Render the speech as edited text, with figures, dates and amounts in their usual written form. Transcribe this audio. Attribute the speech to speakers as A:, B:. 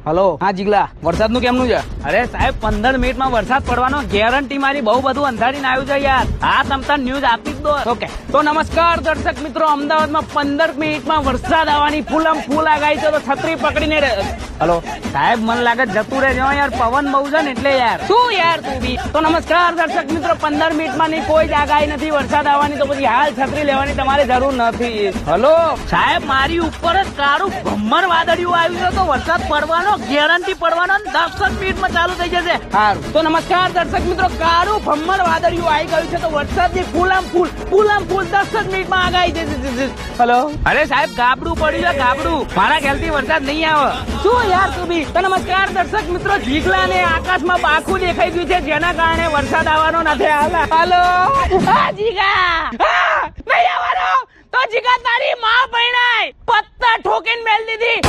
A: Hello, હા જીગલા, વરસાદ નું કેમનું છે?
B: અરે સાહેબ 15 મિનિટમાં વરસાદ પડવાનો ગેરંટી મારી. બહુ બધું અંધારીને આવ્યું છે યાર. હા તમતા ન્યૂઝ આપી જ દો.
A: ઓકે, તો નમસ્કાર દર્શક મિત્રો, અમદાવાદમાં 15 મિનિટમાં વરસાદ આવવાની ફૂલ આગાહી છે, તો છત્રી પકડીને હલો
B: સાહેબ મને લાગે જતું રહેજો યાર, પવન બહુ છે ને એટલે યાર.
A: શું યાર તું બી? તો નમસ્કાર દર્શક મિત્રો, 15 મિનિટમાં ની કોઈ જ આગાહી નથી વરસાદ આવવાની, તો પછી હાલ છત્રી લેવાની તમારે જરૂર નથી. હલો
B: સાહેબ મારી ઉપર જ કાળું ભમ્મર વાદળિયું આવ્યું છે, તો વરસાદ પડવાનો ગેરંટી પડવાનો 10 મિનિટમાં ચાલુ થઈ જશે.
A: સારું, તો નમસ્કાર દર્શક મિત્રો, કાળું ભમ્મર વાદળિયું આવી ગયું છે, તો વરસાદની ફૂલ 10 મિનિટમાં આગાહી છે. હલો,
B: અરે સાહેબ ગાબડું પડ્યું છે, ગાબડું. મારા ખ્યાલથી વરસાદ નહીં આવે.
A: શું યાર તું બી? તો નમસ્કાર દર્શક મિત્રો, જીગલા ને આકાશમાં પાખું દેખાઈ ગયું છે, જેના કારણે વરસાદ આવવાનો નથી. હાલો, હા જીગા, નહીં આવવાનો તો જીગા તારી માં પૈણાય પત્તા ઠોકીને મેલ દીધી.